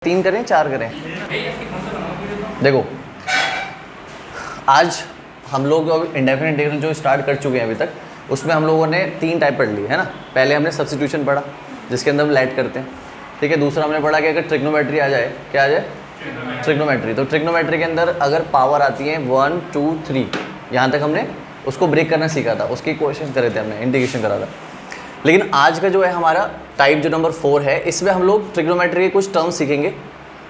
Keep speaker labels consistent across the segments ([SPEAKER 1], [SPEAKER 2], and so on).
[SPEAKER 1] 3 करें 4 करें? देखो आज हम लोग इंडेफिनिट इंटीग्रल जो स्टार्ट कर चुके हैं अभी तक, उसमें हम लोगों ने 3 टाइप पढ़ ली है ना। पहले हमने सब्स्टिट्यूशन पढ़ा जिसके अंदर हम लेट करते हैं, ठीक है। दूसरा हमने पढ़ा कि अगर ट्रिग्नोमेट्री आ जाए, क्या आ जाए? ट्रिग्नोमेट्री। तो ट्रिग्नोमेट्री के अंदर अगर पावर आती है 1 2 3, यहाँ तक हमने उसको ब्रेक करना सीखा था, उसकी कोशिश करे थे हमने, इंटीग्रेशन करा था। लेकिन आज का जो है हमारा टाइप जो नंबर 4 है, इसमें हम लोग ट्रिग्नोमेट्री के कुछ टर्म्स सीखेंगे।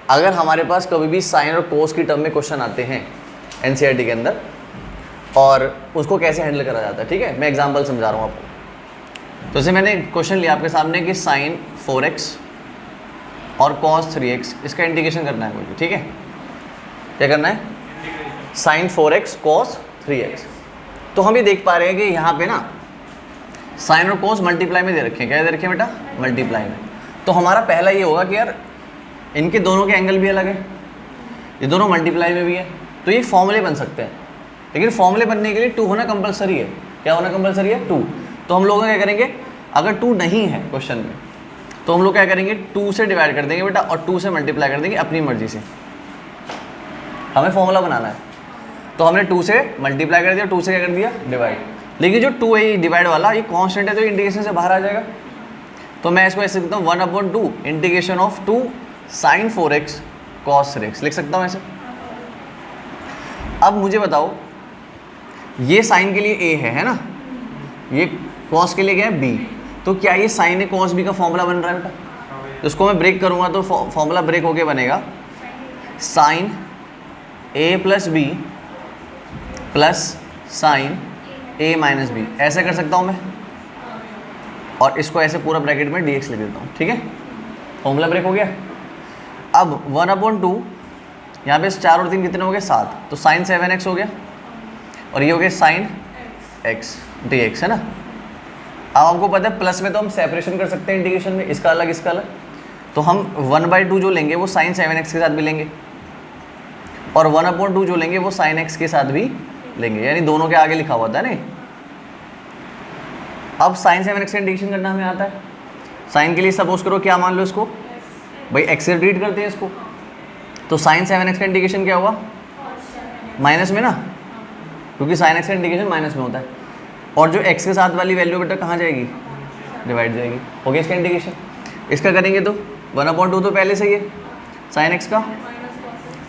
[SPEAKER 1] अगर हमारे पास कभी भी साइन और कोस की टर्म में क्वेश्चन आते हैं एनसीईआरटी के अंदर, और उसको कैसे हैंडल करा जाता है, ठीक है। मैं एग्जांपल समझा रहा हूँ आपको। तो जैसे मैंने क्वेश्चन लिया आपके सामने कि साइन 4x और कॉस 3x, इसका इंटीग्रेशन करना है मुझे, ठीक है। क्या करना है? Sine 4x cos 3x। तो हम ये देख पा रहे हैं कि यहाँ पे ना साइन और कोस मल्टीप्लाई में दे रखे हैं। क्या दे रखे हैं बेटा? मल्टीप्लाई में। तो हमारा पहला ये होगा कि यार इनके दोनों के एंगल भी अलग है, ये दोनों मल्टीप्लाई में भी है, तो ये फॉर्मूले बन सकते हैं। लेकिन फॉर्मूले बनने के लिए 2 होना कंपलसरी है। क्या होना कंपलसरी है? 2। तो हम लोग क्या करेंगे, अगर 2 नहीं है क्वेश्चन में, तो हम लोग क्या करेंगे, 2 से डिवाइड कर देंगे बेटा, और 2 से मल्टीप्लाई कर देंगे अपनी मर्जी से। हमें फॉर्मूला बनाना है, तो हमने 2 से मल्टीप्लाई कर दिया, 2 से क्या कर दिया? डिवाइड। लेकिन जो 2 है डिवाइड वाला, ये कांस्टेंट है, तो इंटीग्रेशन से बाहर आ जाएगा। तो मैं इसको ऐसे लिखता हूँ 1/2 integration of 2 sign 4x cos 3x, लिख सकता हूँ ऐसे। अब मुझे बताओ, ये साइन के लिए a है ना, ये कॉस के लिए क्या है? b। तो क्या ये साइन ए कॉस b का फॉर्मूला बन रहा है बेटा? तो इसको मैं ब्रेक करूँगा तो फॉर्मूला ब्रेक होके बनेगा sine a plus b plus sine a minus b. ऐसे कर सकता हूँ मैं, और इसको ऐसे पूरा ब्रैकेट में dx लिख देता हूँ, ठीक है। फॉर्मूला ब्रेक हो गया। अब 1/2, यहाँ पे 4 और 3 कितने हो गए? 7। तो साइन 7x हो गया, और ये हो गया साइन x dx, है ना। अब हमको पता है प्लस में तो हम सेपरेशन कर सकते हैं इंटीग्रेशन में, इसका अलग इसका अलग। तो हम 1/2 जो लेंगे वो साइन 7x के साथ भी लेंगे, और 1/2 जो लेंगे वो साइन x के साथ भी लेंगे, यानी दोनों के आगे लिखा हुआ था ना। अब साइन 7x का इंटीग्रेशन करना हमें आता है। साइन के लिए सपोज करो क्या मान लो इसको, भाई x से ट्रीट करते हैं इसको। तो साइन 7x का इंटीग्रेशन क्या हुआ? माइनस में ना, क्योंकि साइन x का इंटीग्रेशन माइनस में होता है। और जो x के साथ वाली वैल्यू बेटा कहाँ जाएगी? डिवाइड जाएगी। हो गया इसका इंटीग्रेशन। इसका करेंगे तो 1/2 तो पहले से ही है साइन x का,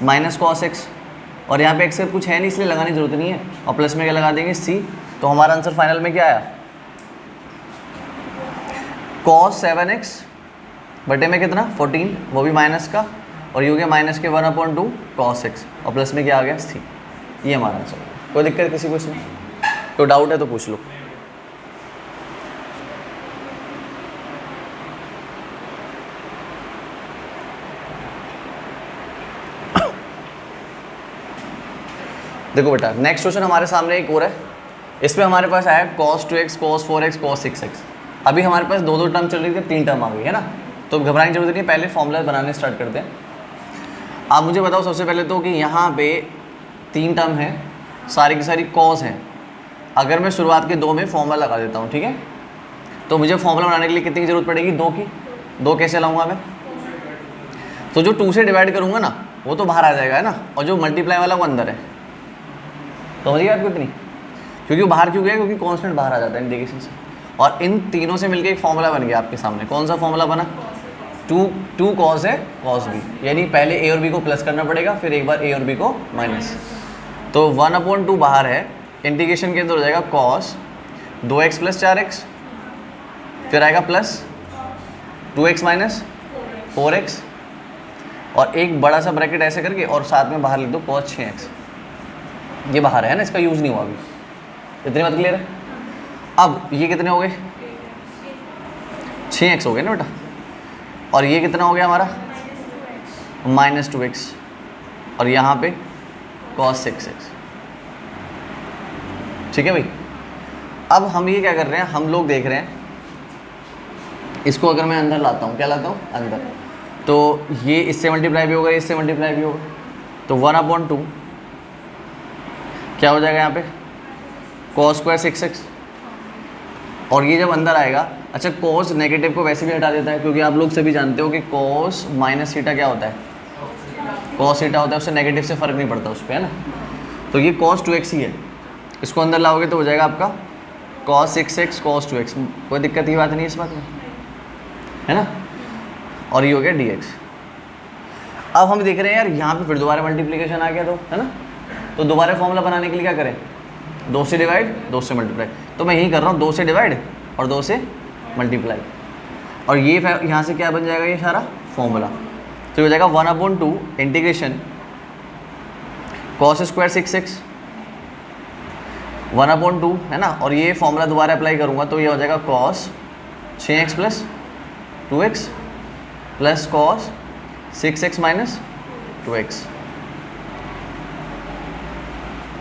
[SPEAKER 1] माइनस कॉस x, और यहाँ पे x से कुछ है नहीं इसलिए लगाने की जरूरत नहीं है, और प्लस में क्या लगा देंगे? c। तो हमारा आंसर फाइनल में क्या आया? cos 7x बटे में कितना? 14, वो भी माइनस का, और ये हो गया माइनस के 1/2 cos x, और प्लस में क्या आ गया? c। ये हमारा आंसर। कोई दिक्कत किसी को इसमें? तो डाउट है तो पूछ लो। देखो बेटा, नेक्स्ट क्वेश्चन हमारे सामने एक और है। इसमें हमारे पास आया cos 2x cos 4x cos 6x। अभी हमारे पास 2 टर्म चल रही थी, 3 टर्म आ गई है ना। तो घबराने की जरूरत नहीं, पहले फॉर्मूला बनाने स्टार्ट करते हैं। आप मुझे बताओ सबसे पहले तो कि यहाँ पे 3 टर्म है, सारी की सारी cos हैं। अगर मैं शुरुआत के 2 में फॉर्मूला लगा देता हूँ, ठीक है, तो मुझे फॉर्मूला बनाने के लिए कितनी की जरूरत पड़ेगी? 2 की। 2 कैसे लाऊंगा मैं? तो जो 2 से डिवाइड करूँगा ना, वो तो बाहर आ जाएगा, है ना, और जो मल्टीप्लाई वाला वो अंदर है। समझिए आपको इतनी, क्योंकि वो बाहर क्यों गया? क्योंकि कांस्टेंट बाहर आ जाता है इंटीग्रेशन से। और इन तीनों से मिलकर एक फॉर्मूला बन गया आपके सामने। कौन सा फॉर्मूला बना? 2 cos है cos b, यानी पहले a और b को प्लस करना पड़ेगा, फिर एक बार a और b को माइनस। तो 1/2 बाहर है, इंटीग्रेशन के अंदर हो जाएगा cos 2x प्लस 4x, फिर आएगा प्लस 2x माइनस 4x, और एक बड़ा सा ब्रैकेट ऐसे करके, और साथ में बाहर लिख दो cos 6x। ये बाहर है ना, इसका यूज़ नहीं हुआ अभी। इतनी बात क्लियर है? अब ये कितने हो गए? 6x हो गए ना बेटा, और ये कितना हो गया हमारा? -2x, और यहाँ पे cos 6x। ठीक है भाई। अब हम ये क्या कर रहे हैं, हम लोग देख रहे हैं इसको अगर मैं अंदर लाता हूँ, क्या लाता हूँ? अंदर। तो ये इससे मल्टीप्लाई भी होगा, इससे मल्टीप्लाई भी होगा, तो 1/2 क्या हो जाएगा यहाँ पे? cos² 6x, और ये जब अंदर आएगा अच्छा कॉस नेगेटिव को वैसे भी हटा देता है, क्योंकि आप लोग सभी जानते हो कि कॉस माइनस थीटा क्या होता है, कॉस थीटा होता है, उससे नेगेटिव से फ़र्क नहीं पड़ता उस पर, है ना। तो ये cos 2x ही है, इसको अंदर लाओगे तो हो जाएगा आपका cos 6x cos 2x, कोई दिक्कत की बात नहीं है इस बात में, है ना। और ये हो गया dx। अब हम देख रहे हैं यार यहाँ पे फिर दोबारा मल्टीप्लिकेशन आ गया, तो है ना, तो दोबारा फॉर्मूला बनाने के लिए क्या करें, 2 से डिवाइड 2 से मल्टीप्लाई, तो मैं यही कर रहा हूँ 2 से डिवाइड और 2 से मल्टीप्लाई, और ये यहाँ से क्या बन जाएगा ये सारा फॉर्मूला, तो हो जाएगा 1/2 इंटीग्रेशन cos स्क्वायर 6x 1/2, है ना। और ये फॉर्मूला दोबारा अप्लाई करूँगा तो ये हो जाएगा cos 6x plus 2x plus cos 6x minus 2x,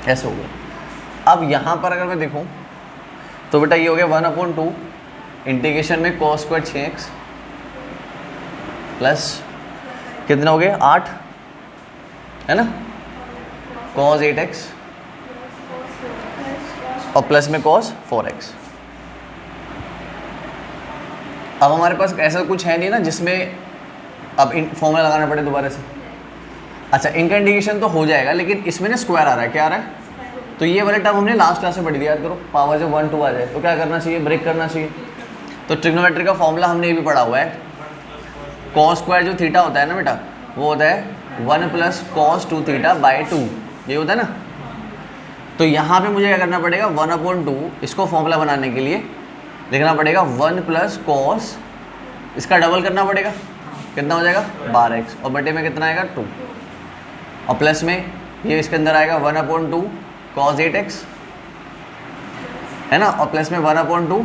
[SPEAKER 1] ऐसे हो गया। अब यहाँ पर अगर मैं देखूँ तो बेटा ये हो गया 1/2 इंटीग्रेशन में cos स्क्वायर 6x प्लस कितना हो गया 8, है ना, cos 8x और प्लस में cos 4x। अब हमारे पास ऐसा कुछ है नहीं ना जिसमें अब फॉर्मूला लगाना पड़े दोबारा से। अच्छा इनका इंटीग्रेशन तो हो जाएगा, लेकिन इसमें ना स्क्वायर आ रहा है, क्या आ रहा है, तो ये वाले टर्म हमने लास्ट क्लास में पढ़ी थी, याद करो, पावर जब 1 2 आ जाए तो क्या करना चाहिए, ब्रेक करना चाहिए। तो ट्रिग्नोमेट्री का फॉर्मूला हमने ये भी पढ़ा हुआ है, cos स्क्वायर जो थीटा होता है ना बेटा, वो होता है 1 प्लस cos 2 थीटा बाई 2, ये होता है ना। तो यहाँ पे मुझे क्या करना पड़ेगा 1/2, इसको फॉर्मूला बनाने के लिए लिखना पड़ेगा 1 प्लस कॉस, इसका डबल करना पड़ेगा, कितना हो जाएगा 12x, और बटे में कितना आएगा 2, और प्लस में ये इसके अंदर आएगा 1/2 cos 8x, है ना, और प्लस में 1/2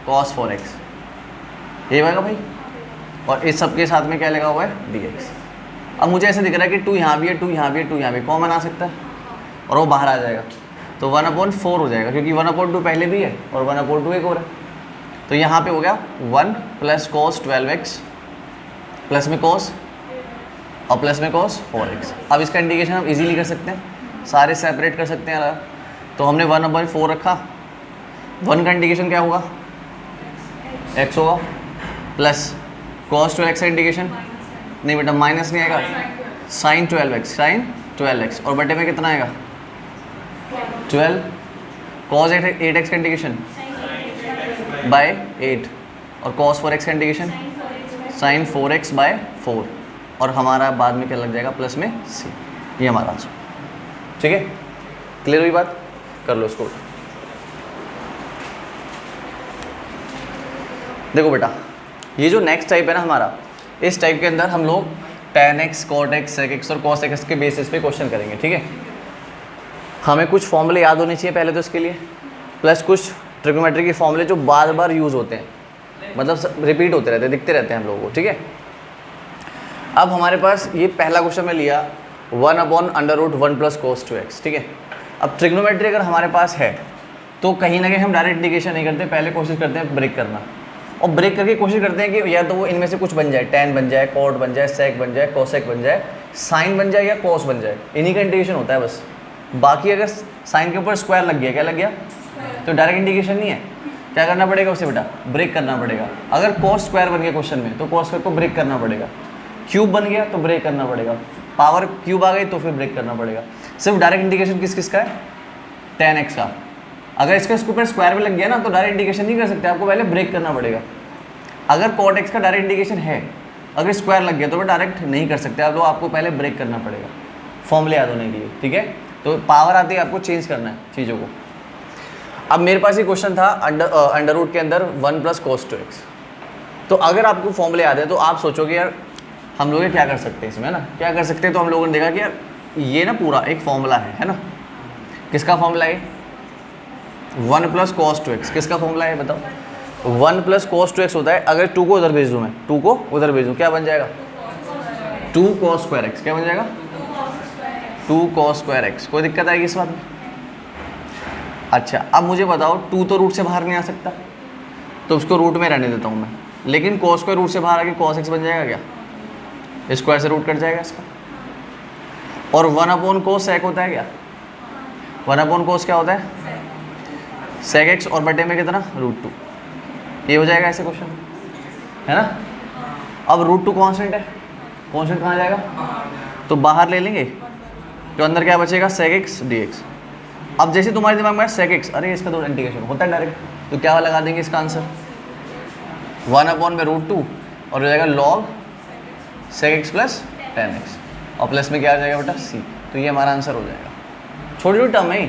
[SPEAKER 1] cos 4x, ये होगा भाई, और इस सब के साथ में क्या लगा हुआ है dx। अब मुझे ऐसे दिख रहा है कि 2 यहाँ भी है, 2 यहाँ भी है, 2 यहाँ भी कॉमन आ सकता है और वो बाहर आ जाएगा, तो 1/4 हो जाएगा, क्योंकि 1/2 पहले भी है और 1/2 एक और है। तो यहाँ पे हो गया 1 प्लस cos 12x प्लस में cos और प्लस में cos 4x। अब इसका इंटीग्रेशन हम इजीली कर सकते हैं, सारे सेपरेट कर सकते हैं अलग। तो हमने 1/4 रखा, 1 का इंटीग्रेशन क्या होगा x होगा, प्लस cos 12x का इंटीग्रेशन नहीं बेटा माइनस नहीं आएगा, sin 12x और बटे में कितना आएगा 12, cos 8x का इंटीग्रेशन बाय 8 और cos 4x का इंटीग्रेशन sin 4x बाय 4, और हमारा बाद में क्या लग जाएगा प्लस में c, ये हमारा आंसर। ठीक है, क्लियर हुई बात, कर लो इसको। देखो बेटा ये जो नेक्स्ट टाइप है ना हमारा, इस टाइप के अंदर हम लोग tan x cot x sec x और cos x के बेसिस पे क्वेश्चन करेंगे। ठीक है, हमें कुछ फॉर्मूले याद होने चाहिए पहले तो इसके लिए, प्लस कुछ ट्रिग्नोमेट्री के फॉर्मूले जो बार बार यूज़ होते हैं, मतलब रिपीट होते रहते हैं, दिखते रहते हैं हम लोगों को। ठीक है, अब हमारे पास ये पहला क्वेश्चन में लिया 1/√1 प्लस cos 2x। ठीक है, अब ट्रिग्नोमेट्री अगर हमारे पास है तो कहीं ना कहीं हम डायरेक्ट इंटीग्रेशन नहीं करते, पहले कोशिश करते हैं ब्रेक करना, और ब्रेक करके कोशिश करते हैं कि या तो वो इनमें से कुछ बन जाए, tan बन जाए, cot बन जाए, sec बन जाए, cosec बन जाए, sin बन जाए या cos बन जाए, इन्हीं का इंटीग्रेशन होता है बस। बाकी अगर साइन के ऊपर स्क्वायर लग गया, क्या लग गया, तो डायरेक्ट इंटीग्रेशन नहीं है, क्या करना पड़ेगा उसे बेटा, ब्रेक करना पड़ेगा। अगर cos स्क्वायर बन गया क्वेश्चन में तो cos स्क्वायर को ब्रेक करना पड़ेगा, क्यूब बन गया तो ब्रेक करना पड़ेगा, पावर क्यूब आ गई तो फिर ब्रेक करना पड़ेगा। सिर्फ डायरेक्ट इंटीग्रेशन किस किस का है, tan x का। अगर इसके ऊपर स्क्वायर में लग गया ना तो डायरेक्ट इंटीग्रेशन नहीं कर सकते, आपको पहले ब्रेक करना पड़ेगा। अगर cot x का डायरेक्ट इंटीग्रेशन है, अगर स्क्वायर लग गया तो वो डायरेक्ट नहीं कर सकते आप लोग, आपको पहले ब्रेक करना पड़ेगा फॉर्मूले याद होने के लिए। ठीक है, तो पावर आती है आपको चेंज करना है चीज़ों को। अब मेरे पास ये क्वेश्चन था अंडर रूट के अंदर 1 प्लस cos 2x। तो अगर आपको फॉर्मूले याद है तो आप सोचोगे यार हम लोग क्या कर सकते हैं इसमें, है ना, क्या कर सकते हैं। तो हम लोगों ने देखा कि यार ये ना पूरा एक फॉर्मूला है ना, किसका फॉर्मूला है 1 प्लस cos 2x, किसका फॉर्मूला है बताओ, 1 प्लस cos 2x होता है। अगर 2 को उधर भेज दूँ मैं, 2 को उधर भेज दूँ क्या बन जाएगा 2 cos स्क्वायर x, क्या बन जाएगा 2 cos स्क्वायर x। कोई दिक्कत आएगी इस बात में। अच्छा अब मुझे बताओ 2 तो रूट से बाहर नहीं आ सकता, तो उसको रूट में रहने देता हूँ मैं, लेकिन cos स्क्वायर रूट से बाहर आके cos x बन जाएगा क्या, स्क्वायर से रूट कट जाएगा इसका। और 1/cos sec होता है क्या, 1/cos क्या होता है sec x, और बटे में कितना √2, ये हो जाएगा ऐसे क्वेश्चन, है ना। अब रूट टू कॉन्स्टेंट है, कॉन्स्टेंट कहाँ जाएगा, तो बाहर ले लेंगे, तो अंदर क्या बचेगा सेक एक्स डी एक्स। अब जैसे तुम्हारे दिमाग में सेक एक्स, अरे इसका तो इंटीग्रेशन होता है डायरेक्ट, तो क्या लगा देंगे इसका आंसर 1/√2 और हो जाएगा log sec x plus tan x, और प्लस में क्या आ जाएगा बेटा सी। तो ये हमारा आंसर हो जाएगा। छोटी छोटी टर्म है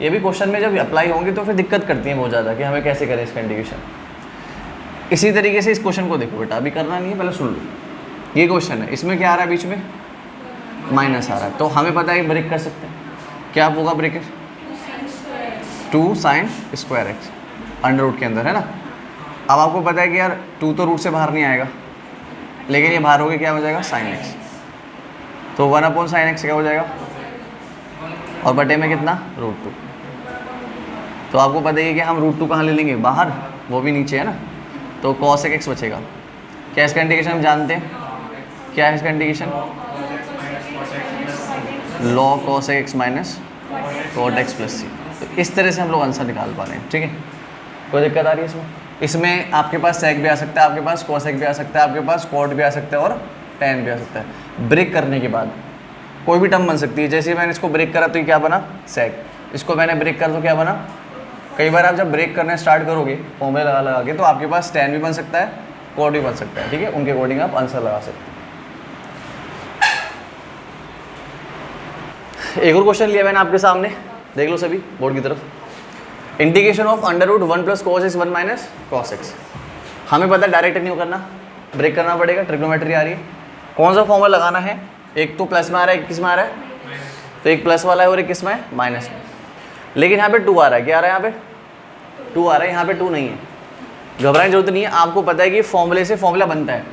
[SPEAKER 1] ये भी, क्वेश्चन में जब अप्लाई होंगे तो फिर दिक्कत करती है बहुत ज़्यादा कि हमें कैसे करें इसका इंटीग्रेशन। इसी तरीके से इस क्वेश्चन को देखो बेटा, अभी करना नहीं है, पहले सुन लो। ये क्वेश्चन है, इसमें क्या आ रहा है बीच में, माइनस आ रहा है, तो हमें पता है ब्रेक कर सकते हैं। क्या होगा bracket, 2 sin square x under root के अंदर, है ना। अब आपको पता है कि यार 2 तो रूट से बाहर नहीं आएगा, लेकिन ये बाहर हो गया, क्या हो जाएगा sin x, तो 1/sin x क्या हो जाएगा, और बटे में कितना √2। तो आपको पता है कि हम √2 कहाँ ले लेंगे, बाहर, वो भी नीचे है ना, तो cos x बचेगा। क्या इसका इंटीग्रेशन हम जानते हैं, क्या है इसका integration, log cos x minus cot x plus C. तो इस तरह से हम लोग आंसर निकाल पा रहे हैं, ठीक है। कोई दिक्कत आ रही है इसमें, इसमें आपके पास sec भी आ सकता है, आपके पास cos x भी आ सकता है, आपके पास cot भी आ सकता है और tan भी आ सकता है। ब्रेक करने के बाद कोई भी टर्म बन सकती है। जैसे मैंने इसको ब्रेक करा तो ये क्या बना sec, इसको मैंने ब्रेक करा तो क्या बना। कई बार आप जब ब्रेक करना स्टार्ट करोगे फॉर्मूला लगा लगा के, तो आपके पास tan भी बन सकता है, cot भी बन सकता है, ठीक है। उनके अकॉर्डिंग आप आंसर लगा सकते हैं। एक और क्वेश्चन लिया मैंने आपके सामने, देख लो सभी बोर्ड की तरफ। Integration of √1 + cos x 1 - cos x। हमें पता है डायरेक्ट नहीं करना, ब्रेक करना पड़ेगा, ट्रिग्नोमेट्री आ रही है। कौन सा फॉर्मूला लगाना है, एक तो प्लस में आ रहा है, एक किस में आ रहा है, तो एक प्लस वाला है और एक किस में है, माइनस में। लेकिन यहाँ पे 2 आ रहा है, क्या आ रहा है, यहाँ पे 2 आ रहा है, यहाँ पे 2 नहीं है। घबराने की जरूरत नहीं है, आपको पता है कि फॉर्मूले से फॉर्मूला बनता है।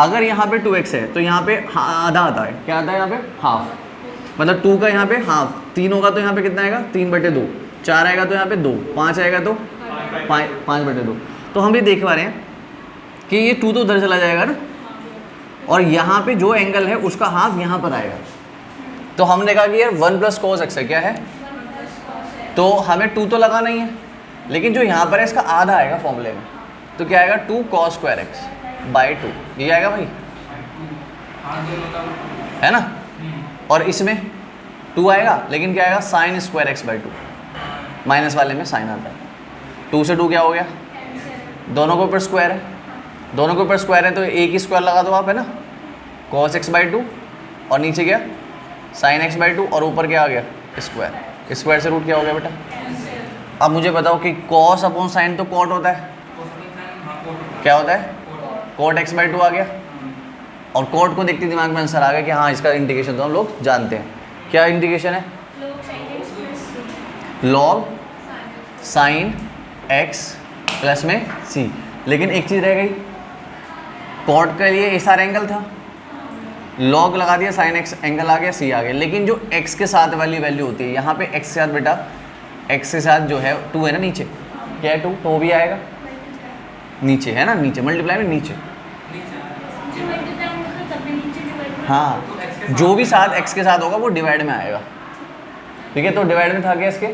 [SPEAKER 1] अगर यहाँ पे 2x है तो यहाँ पे आधा आता है, क्या आता है यहाँ पे, हाफ, मतलब 2 का यहाँ पे हाफ, 3 होगा तो यहाँ पे कितना आएगा, 3/2, 4 आएगा तो यहाँ पे 2, 5 आएगा तो 5/2। तो हम भी देख पा रहे हैं कि ये 2 तो उधर चला जाएगा ना, और यहाँ पे जो एंगल है उसका हाफ यहाँ पर आएगा। तो हमने कहा कि यार 1 + cos x है, क्या है, तो हमें 2 तो लगाना ही है, लेकिन जो यहाँ पर है इसका आधा आएगा फॉर्मूले में, तो क्या आएगा 2 cos² x/2, ये आएगा भाई, है ना। और इसमें 2 आएगा, लेकिन क्या आएगा sin² x/2, माइनस वाले में साइन आता है। 2 से 2 क्या हो गया, दोनों के ऊपर स्क्वायर है, दोनों के ऊपर स्क्वायर है तो एक ही स्क्वायर लगा दो आप, है ना, cos x/2 और नीचे क्या sin x/2 और ऊपर क्या आ गया स्क्वायर, स्क्वायर से रूट क्या हो गया बेटा। अब मुझे बताओ कि cos अपॉन साइन तो cot होता है, क्या होता है, cot x/2 आ गया, और cot को देखते दिमाग में आंसर आ गया कि हाँ इसका इंटीग्रेशन तो हम लोग जानते हैं। क्या इंटीग्रेशन है, log sin x प्लस में c। लेकिन एक चीज़ रह गई, cot के लिए ये सारा एंगल था, log लगा दिया, sin x एंगल आ गया, c आ गया, लेकिन जो x के साथ वाली वैल्यू होती है, यहाँ पे x के साथ बेटा, x के साथ जो है 2 है ना नीचे, क्या है 2, तो वो भी आएगा नीचे, है ना, नीचे मल्टीप्लाई में नीचे, हाँ जो भी साथ x के साथ होगा वो डिवाइड में आएगा, ठीक है। तो डिवाइड में था क्या इसके,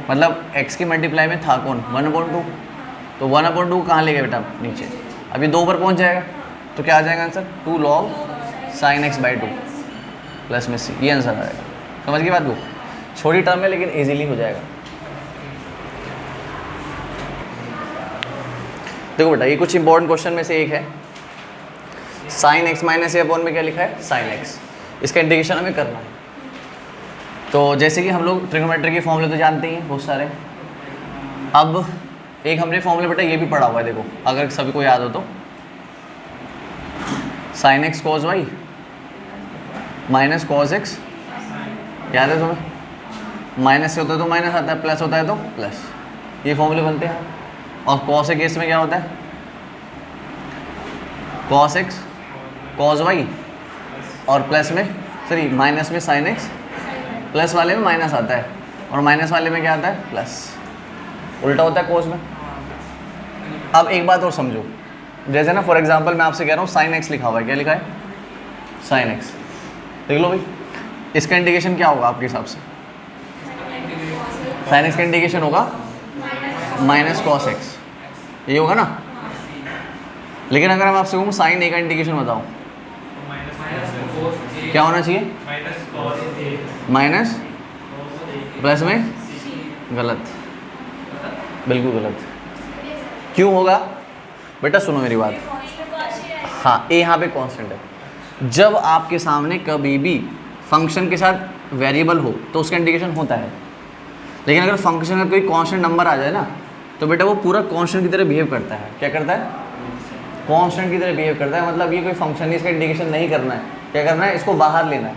[SPEAKER 1] मतलब x के मल्टीप्लाई में था कौन 1/2, तो 1/2 कहाँ ले गए बेटा नीचे, अभी 2 पर पहुँच जाएगा, तो क्या आ जाएगा answer 2 log sin x/2 plus में c, ये आंसर आएगा। समझ गई बात को, छोटी टर्म है लेकिन इजीली हो जाएगा। देखो बेटा ये कुछ इंपॉर्टेंट क्वेश्चन में से एक है, sin x माइनस ए अपॉन में क्या लिखा है sin x, इसका इंटीग्रेशन हमें करना है। तो जैसे कि हम लोग ट्रिग्नोमेट्री के फॉर्मूले तो जानते ही हैं बहुत सारे। अब एक हमने फॉर्मूला बेटा ये भी पढ़ा हुआ है, देखो अगर सभी को याद हो तो, sin x cos y minus cos x, याद है तुम्हें, माइनस से होता है तो माइनस आता है, प्लस होता है तो प्लस, ये फॉर्मूले बनते हैं। और cos के केस में क्या होता है, cos x cos y और प्लस में सॉरी माइनस में sin x, प्लस वाले में माइनस आता है और माइनस वाले में क्या आता है प्लस, उल्टा होता है cos में। अब एक बात और समझो, जैसे ना फॉर एग्जांपल मैं आपसे कह रहा हूँ sin x लिखा हुआ है, क्या लिखा है sin x, देख लो भाई इसका इंटीग्रेशन क्या होगा आपके हिसाब से, sin x का इंटीग्रेशन होगा माइनस cos x, ये होगा ना। लेकिन अगर मैं आपसे कहूँ साइन ए का इंटीग्रेशन बताओ, क्या होना चाहिए? माइनस प्लस में, गलत, बिल्कुल गलत। क्यों होगा बेटा? सुनो मेरी बात। हाँ, ए यहाँ पे कांस्टेंट है। जब आपके सामने कभी भी फंक्शन के साथ वेरिएबल हो तो उसका इंडिकेशन होता है, लेकिन अगर फंक्शन का कोई कांस्टेंट नंबर आ जाए ना तो बेटा वो पूरा कांस्टेंट की तरह बिहेव करता है। क्या करता है? कांस्टेंट की तरह बिहेव करता है। मतलब ये कोई फंक्शन नहीं, इसका इंडिकेशन नहीं करना है। क्या करना है? इसको बाहर लेना है।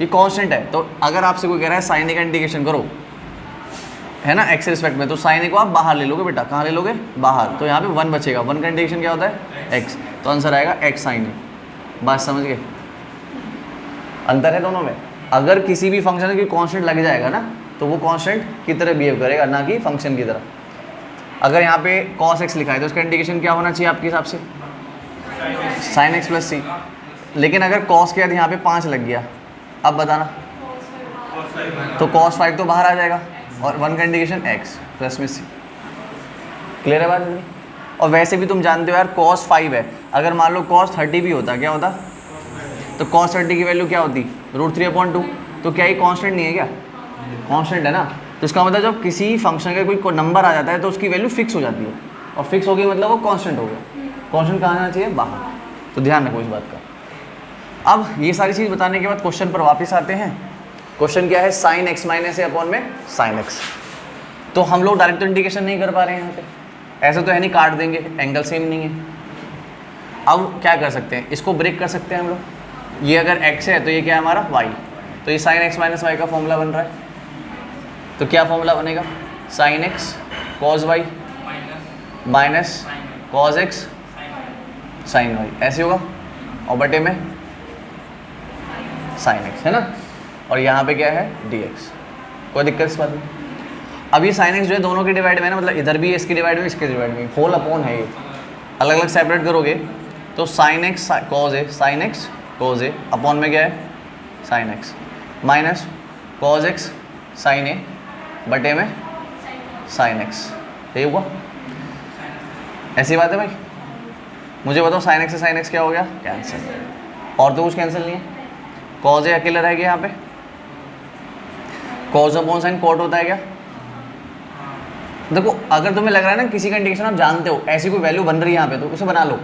[SPEAKER 1] ये कांस्टेंट है, तो अगर आपसे कोई कह रहा है साइन ए का इंडिकेशन करो, है ना, एक्स रिस्पेक्ट में, तो साइन ए को आप बाहर ले लोगे बेटा। कहाँ ले लोगे? बाहर। तो यहाँ पे 1 बचेगा। 1 का इंडिकेशन क्या होता है? एक्स। तो आंसर आएगा एक्स साइन ए। बात समझ गए? अंतर है दोनों में। अगर किसी भी फंक्शन की कांस्टेंट लग जाएगा ना तो वो कांस्टेंट की तरह बिहेव करेगा, ना कि फंक्शन की तरह। अगर यहाँ पे cos x लिखा है तो उसका इंडिकेशन क्या होना चाहिए आपके हिसाब से? साइन एक्स प्लस सी। लेकिन अगर cos के बाद यहाँ पे 5 लग गया, अब बताना, तो cos 5 तो बाहर आ जाएगा और 1 का इंडिकेशन x प्लस में सी। क्लियर है बात नहीं? और वैसे भी तुम जानते हो यार cos 5 है, अगर मान लो cos 30 भी होता, क्या होता? तो cos 30 की वैल्यू क्या होती? √3/2। तो क्या ये कांस्टेंट नहीं है? क्या कांस्टेंट है ना। तो इसका मतलब जब किसी फंक्शन का कोई नंबर आ जाता है तो उसकी वैल्यू फिक्स हो जाती है, और फिक्स हो गई मतलब वो कांस्टेंट हो गया। कांस्टेंट कहाँ आना चाहिए? बाहर। तो ध्यान रखो इस बात का। अब ये सारी चीज़ बताने के बाद क्वेश्चन पर वापस आते हैं। क्वेश्चन क्या है? साइन एक्स माइनस ए अपॉन में साइन एक्स। तो हम लोग डायरेक्ट इंडिकेशन नहीं कर पा रहे हैं यहाँ पे, ऐसे तो है नहीं, काट देंगे, एंगल सेम नहीं है। अब क्या कर सकते हैं? इसको ब्रेक कर सकते हैं हम लोग। ये अगर x है तो ये क्या है हमारा? y। तो ये साइन एक्स माइनस वाई का फॉर्मूला बन रहा है। तो क्या फॉर्मूला बनेगा? Sine x cos y minus cos x sine y, ऐसे होगा। और बटे में साइन एक्स, है ना। और यहाँ पे क्या है? dx। कोई दिक्कत इस बात में? अब ये साइन एक्स जो है दोनों के डिवाइड में ना, मतलब इधर भी इसके डिवाइड में, इसके डिवाइड में, होल अपॉन है। ये अलग अलग सेपरेट करोगे तो sine x cos a, sine x cos a, upon में क्या है? Sine x minus cos x sine a, बटे में साइन एक्स। यही हुआ? ऐसी बात है भाई? मुझे बताओ साइन एक्स से साइन एक्स क्या हो गया? कैंसिल। और तो कुछ कैंसिल नहीं है। कॉज ए अकेला रह गया यहाँ पे। कॉज अपॉन साइन कॉट होता है क्या? देखो अगर तुम्हें लग रहा है ना किसी का इंडिकेशन आप जानते हो, ऐसी कोई वैल्यू बन रही है यहाँ पे, तो उसे बना लो।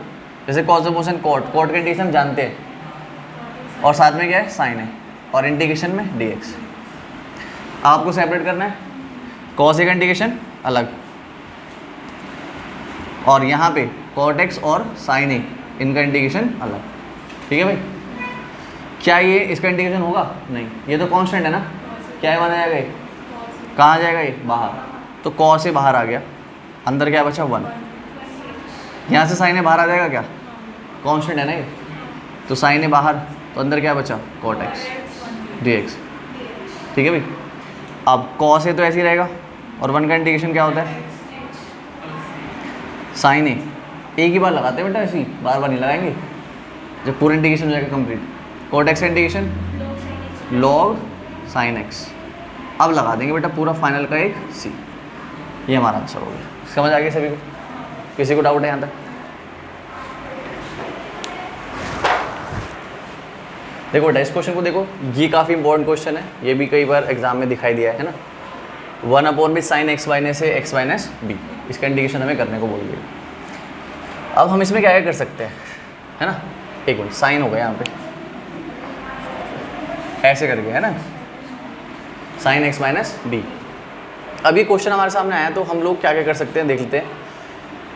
[SPEAKER 1] जैसे cos upon sine cot, cot का इंडिकेशन जानते हैं, और साथ में क्या है? साइन है, और इंडिकेशन में dx। आपको सेपरेट करना है। कॉस ए का इंडिकेशन अलग, और यहाँ पे कॉट एक्स और साइन ए, इनका इंडिकेशन अलग। ठीक है भाई? क्या ये इसका इंडिकेशन होगा? नहीं, ये तो कांस्टेंट है ना। क्या है? माना जाएगा ये? कहाँ जाएगा ये? बाहर। तो कॉस ए बाहर आ गया, अंदर क्या बचा? 1। यहाँ से साइन ए बाहर आ जाएगा क्या? कांस्टेंट है ना ये। तो साइन ए बाहर, तो अंदर क्या बचा? Cot x dx। ठीक है भाई? अब कॉस ए तो ऐसे ही रहेगा, और 1 का इंडिकेशन क्या होता है? साइन ए। एक ही बार लगाते हैं बेटा, ऐसे ही बार बार नहीं लगाएंगे, जब पूरा इंडिकेशन हो जाएगा कंप्लीट। कॉट एक्स का इंडिकेशन लॉग साइन एक्स। अब लगा देंगे बेटा पूरा फाइनल का एक सी। ये हमारा आंसर हो गया। समझ आ गया सभी को? किसी को डाउट है यहाँ तक? देखो बेटा इस क्वेश्चन को देखो, ये काफ़ी इंपॉर्टेंट क्वेश्चन है, ये भी कई बार एग्जाम में दिखाई दिया है ना। 1 अपॉन में साइन एक्स माइनस ए एक्स माइनस बी, इसका इंडिकेशन हमें करने को बोल दिया। अब हम इसमें क्या क्या कर सकते हैं, है ना। एक मिनट, साइन हो गया यहाँ पे ऐसे करके, है ना, साइन एक्स माइनस बी। अब ये क्वेश्चन हमारे सामने आया तो हम लोग क्या क्या कर सकते हैं देख लेते हैं।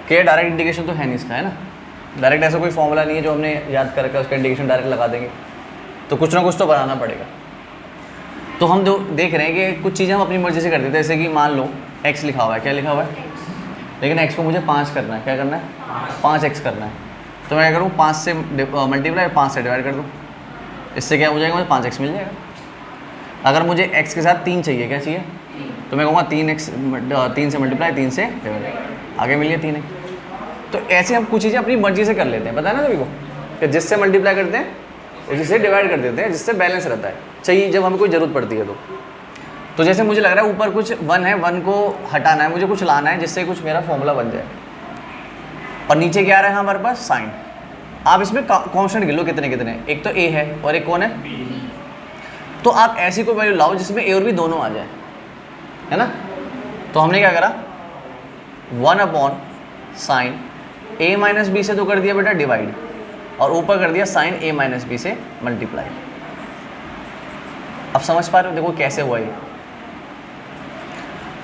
[SPEAKER 1] कि डायरेक्ट इंडिकेशन तो है नहीं इसका, है ना। डायरेक्ट ऐसा कोई फॉर्मूला नहीं है जो हमने याद कर रखा है, उसका इंडिकेशन डायरेक्ट लगा देंगे, तो कुछ ना कुछ तो बनाना पड़ेगा। तो हम देख रहे हैं कि कुछ चीज़ें हम अपनी मर्जी से कर देते हैं। जैसे कि मान लो x लिखा हुआ है, क्या लिखा हुआ है, लेकिन x को मुझे 5 करना है। क्या करना है? 5x करना है। तो मैं क्या करूँ, 5 से मल्टीप्लाई 5 से डिवाइड कर दूँ, इससे क्या हो जाएगा, मुझे 5x मिल जाएगा। अगर मुझे x के साथ 3 चाहिए, क्या चाहिए, तो मैं कहूँगा 3x, 3 से मल्टीप्लाई 3 से डिवाइड, आगे मिल गया 3x। तो ऐसे हम कुछ चीज़ें अपनी मर्जी से कर लेते हैं, पता है ना सभी को, कि जिससे मल्टीप्लाई करते हैं उसी से डिवाइड कर देते हैं, जिससे बैलेंस रहता है, चाहिए जब हमें कोई ज़रूरत पड़ती है। तो जैसे मुझे लग रहा है ऊपर कुछ 1 है, 1 को हटाना है, मुझे कुछ लाना है जिससे कुछ मेरा फॉर्मूला बन जाए। और नीचे क्या आ रहा है हमारे पास साइन। आप इसमें कांस्टेंट गिन लो कितने कितने, एक तो ए है और एक कौन है, तो आप ऐसी कोई वैल्यू लाओ जिसमें ए और बी दोनों आ जाए, है ना। तो हमने क्या करा, 1/sin a माइनस बी से तो कर दिया बेटा डिवाइड, और ऊपर कर दिया साइन a माइनस बी से मल्टीप्लाई। अब समझ पा रहे हो, देखो कैसे हुआ ये।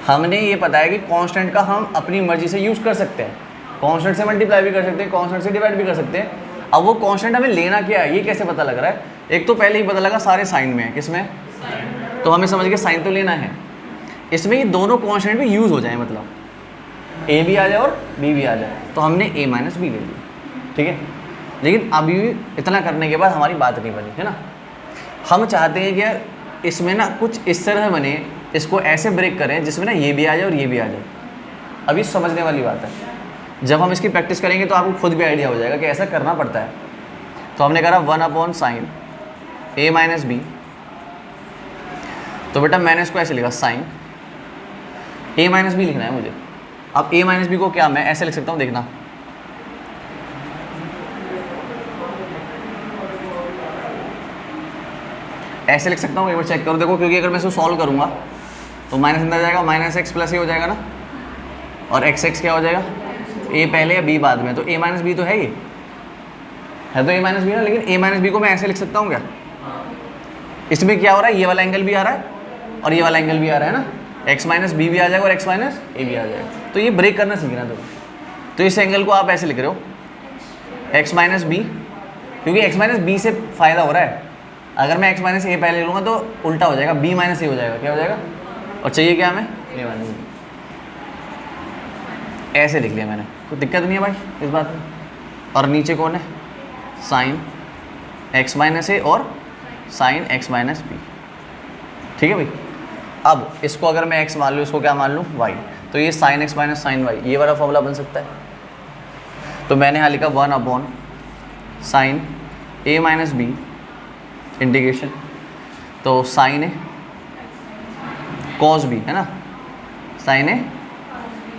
[SPEAKER 1] हमने ये बताया कि कांस्टेंट का हम अपनी मर्जी से यूज़ कर सकते हैं, कांस्टेंट से मल्टीप्लाई भी कर सकते हैं, कांस्टेंट से डिवाइड भी कर सकते हैं। अब वो कांस्टेंट हमें लेना क्या है, ये कैसे पता लग रहा है, एक तो पहले ही पता लगा सारे साइन में है, किसमें, तो हमें समझ के साइन तो लेना है, इसमें ये दोनों कांस्टेंट भी यूज़ हो जाए, मतलब ए भी आ जाए और बी भी आ जाए, तो हमने a माइनस बी ले लिया, ठीक है। लेकिन अभी इतना करने के बाद हमारी बात नहीं बनी, है ना। हम चाहते हैं कि इसमें ना कुछ इस तरह बने, इसको ऐसे ब्रेक करें जिसमें ना ये भी आ जाए और ये भी आ जाए। अभी समझने वाली बात है, जब हम इसकी प्रैक्टिस करेंगे तो आपको खुद भी आइडिया हो जाएगा कि ऐसा करना पड़ता है। तो हमने करा 1/sin a माइनस बी, तो बेटा मैंने इसको ऐसे लिखा साइन a माइनस बी लिखना है मुझे। अब a माइनस बी को क्या मैं ऐसे लिख सकता हूँ, देखना, ऐसे लिख सकता हूँ, एक बार चेक करो देखो, क्योंकि अगर मैं इसको सॉल्व करूँगा तो माइनस अंदर जाएगा, माइनस एक्स प्लस ए हो जाएगा ना, और एक्स एक्स क्या हो जाएगा, a पहले या b बाद में, तो a माइनस बी तो है, ये है तो a माइनस बी ना। लेकिन a माइनस बी को मैं ऐसे लिख सकता हूँ क्या, इसमें क्या हो रहा है, ये वाला एंगल भी आ रहा है और ये वाला एंगल भी आ रहा है ना, x माइनस बी भी आ जाएगा और x माइनस ए भी आ जाएगा। तो ये ब्रेक करना सीखना तुम्हें। तो इस एंगल को आप ऐसे लिख रहे हो x माइनस बी, क्योंकि x माइनस बी से फ़ायदा हो रहा है। अगर मैं x माइनस ए पहले लूँगा तो उल्टा हो जाएगा, b माइनस ए हो जाएगा, क्या हो जाएगा, और चाहिए क्या हमें a माइनस बी। ऐसे लिख लिया मैंने, कोई दिक्कत नहीं है भाई इस बात में। और नीचे कौन है, साइन x माइनस ए और साइन x माइनस बी, ठीक है भाई। अब इसको अगर मैं x मान लूँ, इसको क्या मान लूँ y, तो ये sine x minus sine y, ये वाला फॉर्मूला बन सकता है। तो मैंने यहाँ लिखा 1/sin a minus b integration, तो साइन ए कॉस बी, है ना,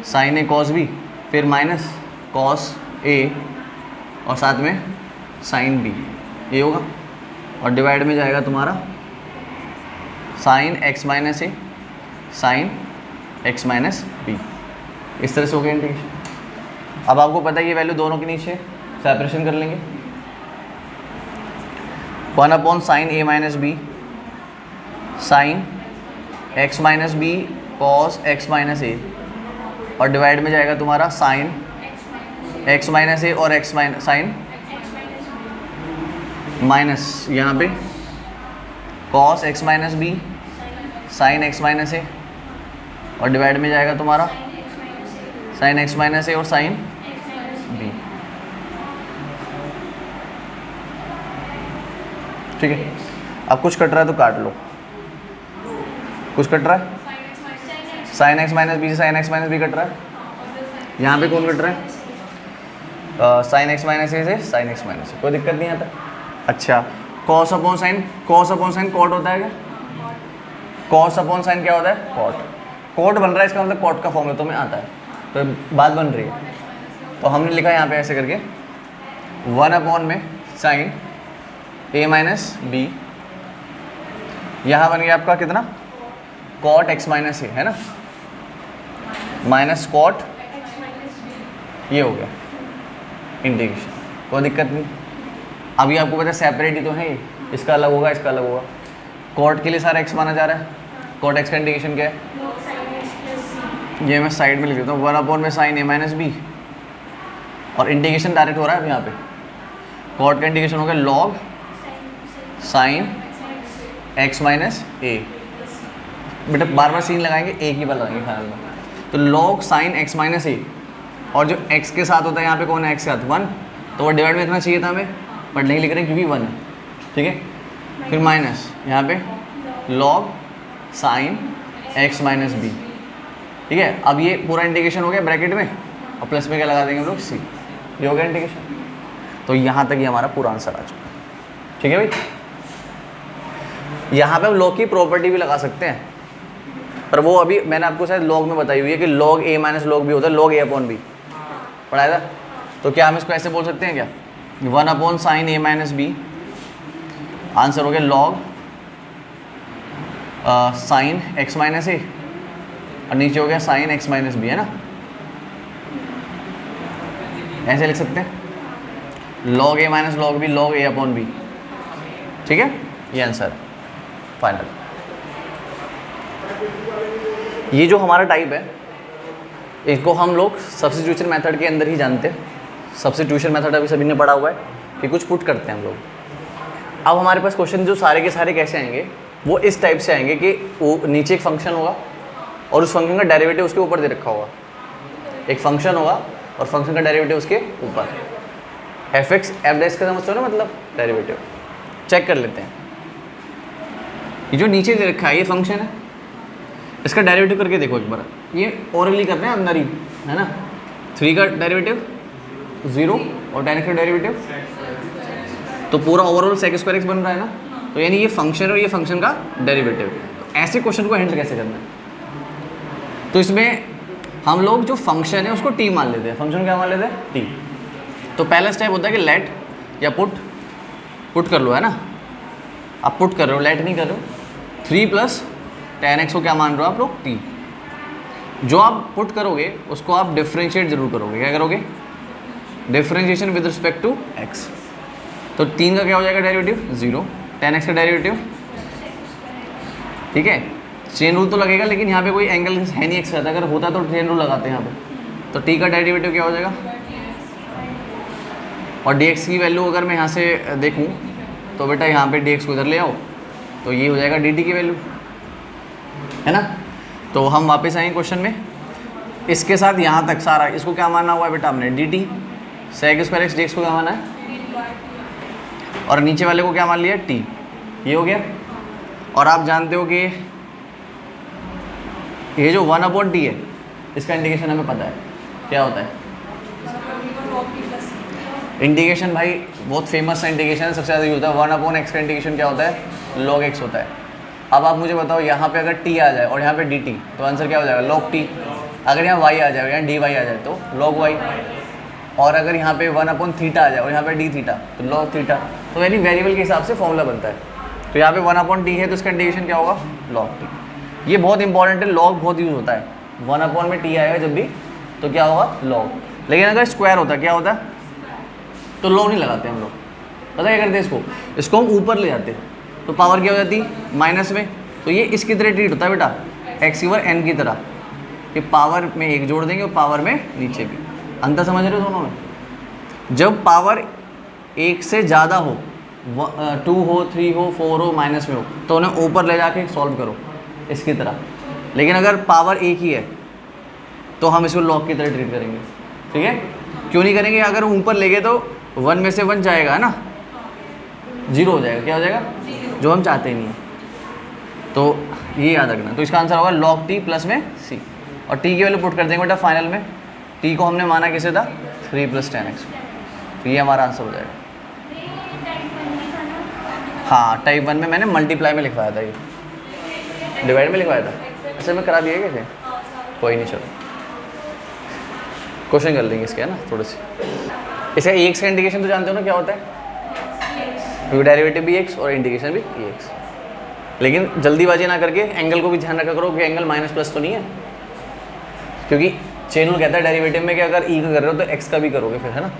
[SPEAKER 1] साइन ए कॉस बी, फिर माइनस कॉस ए और साथ में साइन बी, ये होगा, और डिवाइड में जाएगा तुम्हारा साइन x माइनस ए साइन x माइनस बी। इस तरह से हो गया इंटीग्रेशन। अब आपको पता है ये वैल्यू दोनों के नीचे सेपरेशन कर लेंगे, 1/sin a minus B sine x minus B cos x minus A, और डिवाइड में जाएगा तुम्हारा साइन x माइनस ए और x माइनस साइन माइनस यहाँ पे cos x minus B sine x minus A, और डिवाइड में जाएगा तुम्हारा साइन x माइनस ए और साइन बी, ठीक है। अब कुछ कट रहा है तो काट लो, कुछ कट रहा है, साइन x माइनस बी से sine x minus b cut रहा है, यहाँ पे कौन कट रहा है, साइन x माइनस ए से साइन x माइनस ए, कोई दिक्कत नहीं आता। अच्छा, कॉस अपॉन साइन कॉट होता है क्या, कॉस अपॉन साइन क्या होता है, कॉट बन रहा है, इसका मतलब कॉट का फॉर्मूला तुम्हें आता है, तो बात बन रही है। तो हमने लिखा यहाँ पे ऐसे करके 1/में साइन a माइनस बी, यहाँ बन गया आपका कितना, कॉट x माइनस ए, है ना, माइनस कॉट, ये हो गया इंटीग्रेशन, कोई दिक्कत नहीं। अभी आपको पता है सेपरेट ही तो है, इसका अलग होगा, इसका अलग होगा। कॉट के लिए सारा x माना जा रहा है, कॉट x का इंटीग्रेशन क्या है, ये मैं साइड में लिख देता हूँ, 1/में साइन a माइनस बी, और इंटीग्रेशन डायरेक्ट हो रहा है अब यहाँ पे, कॉट का इंटीग्रेशन हो गया लॉग साइन x माइनस ए, बेटा बार बार सीन लगाएंगे, एक ही बार लगाएंगे फाइनल में, तो log sine x minus A, और जो x के साथ होता है यहाँ पे कौन है, x के साथ 1, तो वो डिवाइड में इतना चाहिए था हमें, बट नहीं लिख रहे क्योंकि 1 है, ठीक है। फिर माइनस यहाँ पे log sine x minus b, ठीक है। अब ये पूरा इंटीग्रेशन हो गया ब्रैकेट में, और प्लस में क्या लगा देंगे हम लोग, c, ये हो गया इंटीग्रेशन। तो यहाँ तक ये हमारा पूरा आंसर आ चुका है, ठीक है भाई। यहाँ पे हम लॉग की प्रॉपर्टी भी लगा सकते हैं, पर वो अभी मैंने आपको शायद लॉग में बताई हुई है कि log a minus log b होता है, लॉग a अपॉन बी पढ़ाया था, तो क्या हम इसको ऐसे बोल सकते हैं क्या, 1/sin a minus B, answer हो गया log sin x minus A, और नीचे हो गया sin x माइनस बी, है ना, ऐसे लिख सकते हैं, log a minus log b log a upon b, ठीक है, ये आंसर फाइनल। ये जो हमारा टाइप है इसको हम लोग सब्स्टिट्यूशन मेथड के अंदर ही जानते हैं। सब्स्टिट्यूशन मेथड अभी सभी ने पढ़ा हुआ है कि कुछ पुट करते हैं हम लोग। अब हमारे पास क्वेश्चन जो सारे के सारे कैसे आएंगे, वो इस टाइप से आएंगे कि वो नीचे एक फंक्शन होगा और उस फंक्शन का डेरिवेटिव उसके ऊपर दे रखा होगा। एक फंक्शन होगा और फंक्शन का डेरिवेटिव उसके ऊपर, एफ एक्स एफ डैश का समझते हो ना, मतलब डेरिवेटिव। चेक कर लेते हैं, ये जो नीचे दे रखा है ये फंक्शन है, इसका डेरिवेटिव करके देखो एक बार। ये ओरली कर रहे हैं अंदर ही, है ना, 3 का डेरिवेटिव 0 और 10 का डेरिवेटिव, तो पूरा ओवरऑल sec स्क्वायर x बन रहा है ना, तो यानी ये फंक्शन और ये फंक्शन का डेरिवेटिव। तो ऐसे क्वेश्चन को हैंडल कैसे करना है, तो इसमें हम लोग जो फंक्शन है उसको t मान लेते हैं। फंक्शन क्या मान लेते हैं, t। तो पहला स्टेप होता है कि लेट या पुट कर लो, है ना, आप पुट कर रहे हो, लेट नहीं कर रहे हो। 3 + 10x को क्या मान रहे हो आप लोग, t। जो आप पुट करोगे उसको आप डिफ्रेंशिएट जरूर करोगे। क्या करोगे, differentiation with respect to x। तो 3 का क्या हो जाएगा डेरिवेटिव 0, 10x का डेरिवेटिव, ठीक है। चेन रूल तो लगेगा, लेकिन यहाँ पे कोई एंगल है नहीं x का, अगर होता तो चेन रूल लगाते हैं यहाँ पे। तो t का डेरिवेटिव क्या हो जाएगा, और dx की वैल्यू अगर मैं यहाँ से देखूँ तो बेटा यहाँ पे dx को इधर ले आओ, तो ये हो जाएगा dt की वैल्यू, है ना। तो हम वापस आएंगे क्वेश्चन में, इसके साथ यहाँ तक सारा इसको क्या मानना हुआ है बेटा हमने, dt sec square x dx को क्या माना है, और नीचे वाले को क्या मान लिया, t। ये हो गया। और आप जानते हो कि ये जो 1/t है इसका इंडिकेशन हमें पता है क्या होता है। इंडिकेशन भाई बहुत फेमस सा इंडिकेशन है, सबसे ज़्यादा यूज होता है। 1/x का इंडिकेशन क्या होता है, log x होता है। अब आप मुझे बताओ, यहाँ पे अगर t आ जाए और यहाँ पे dt, तो आंसर क्या हो जाएगा, log t। अगर यहाँ y आ जाए, यहाँ dy आ जाए तो log y। और अगर यहाँ पे 1/θ आ जाए और यहाँ पे d θ, तो log θ। तो यानी वेरिएबल के हिसाब से फॉर्मूला बनता है। तो यहाँ पे 1/t है तो इसका इंडिकेशन क्या होगा, log t। ये बहुत इंपॉर्टेंट है, log बहुत यूज होता है। 1 में t आएगा जब भी तो क्या होगा, log। लेकिन अगर स्क्वायर होता क्या होता, तो log नहीं लगाते हम लोग। पता क्या करते हैं, इसको हम ऊपर ले जाते, तो पावर क्या हो जाती माइनस में। तो ये इसकी तरह ट्रीट होता है बेटा, x/n की तरह, कि पावर में 1 जोड़ देंगे और पावर में नीचे भी। अंतर समझ रहे हो दोनों में। जब पावर 1 से ज़्यादा हो, 2 हो, 3 हो, 4 हो, माइनस में हो, तो उन्हें ऊपर ले जाके सॉल्व करो इसकी तरह। लेकिन अगर पावर 1 ही है तो हम इसको लॉग की तरह ट्रीट करेंगे, ठीक है। क्यों नहीं करेंगे, अगर ऊपर ले गए तो 1 में से 1 जाएगा, है ना, 0 हो जाएगा। क्या हो जाएगा, जो हम चाहते ही नहीं है। तो ये याद रखना। तो इसका आंसर होगा log t प्लस में c, और t की वैल्यू पुट कर देंगे बेटा फाइनल में। t को हमने माना किसे था, 3 + 10x। तो ये हमारा आंसर हो जाएगा। हाँ, टाइप 1 में मैंने मल्टीप्लाई में लिखवाया था, ये डिवाइड में लिखवाया था। ऐसे में करा दिए कैसे, कोई नहीं, चलो क्वेश्चन कर लेंगे इसके, है ना, थोड़े से। इसका एक्स का इंडिकेशन तो जानते हो ना क्या होता है, क्योंकि डेरिवेटिव भी x और इंडिकेशन भी x। लेकिन जल्दीबाजी ना करके एंगल को भी ध्यान रखा करो कि एंगल माइनस प्लस तो नहीं है, क्योंकि चेन रूल कहता है डेरिवेटिव में कि अगर e का कर रहे हो तो x का भी करोगे फिर, है ना।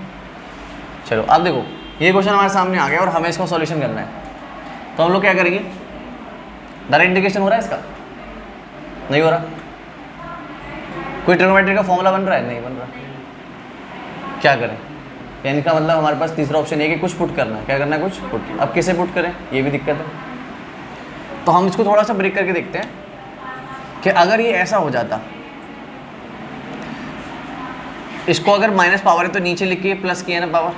[SPEAKER 1] चलो अब देखो, ये क्वेश्चन हमारे सामने आ गया और हमें इसका सॉल्यूशन करना है। तो हम लोग क्या करेंगे, डायरेक्ट इंडिकेशन हो रहा है इसका, नहीं हो रहा। कोई ट्रिग्नोमेट्री का फॉर्मूला बन रहा है, नहीं बन रहा। क्या करें, यानी का मतलब हमारे पास तीसरा ऑप्शन है कि कुछ पुट करना है। क्या करना है, कुछ पुट। अब किसे पुट करें, ये भी दिक्कत है। तो हम इसको थोड़ा सा ब्रेक करके देखते हैं कि अगर ये ऐसा हो जाता, इसको अगर माइनस पावर है तो नीचे लिखिए प्लस की है ना पावर।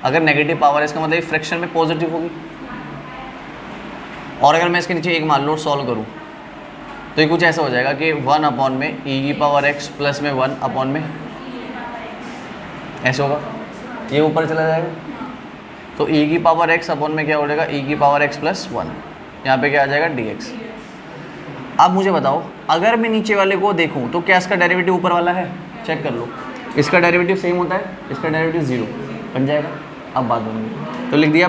[SPEAKER 1] अगर नेगेटिव पावर है इसका मतलब फ्रैक्शन में पॉजिटिव होगी। और अगर मैं इसके नीचे 1 मान लो सॉल्व करूँ तो ये कुछ ऐसा हो जाएगा कि 1 में e⁻x प्लस में 1 में ऐसे होगा, ये ऊपर चला जाएगा। तो e⁻x में क्या हो जाएगा, e⁻x प्लस 1, यहाँ पे क्या आ जाएगा dx। अब मुझे बताओ, अगर मैं नीचे वाले को देखूँ तो क्या इसका डेरिवेटिव ऊपर वाला है, चेक कर लो। इसका डेरिवेटिव सेम होता है, इसका डेरिवेटिव 0 बन जाएगा। अब बात बन गई, तो लिख दिया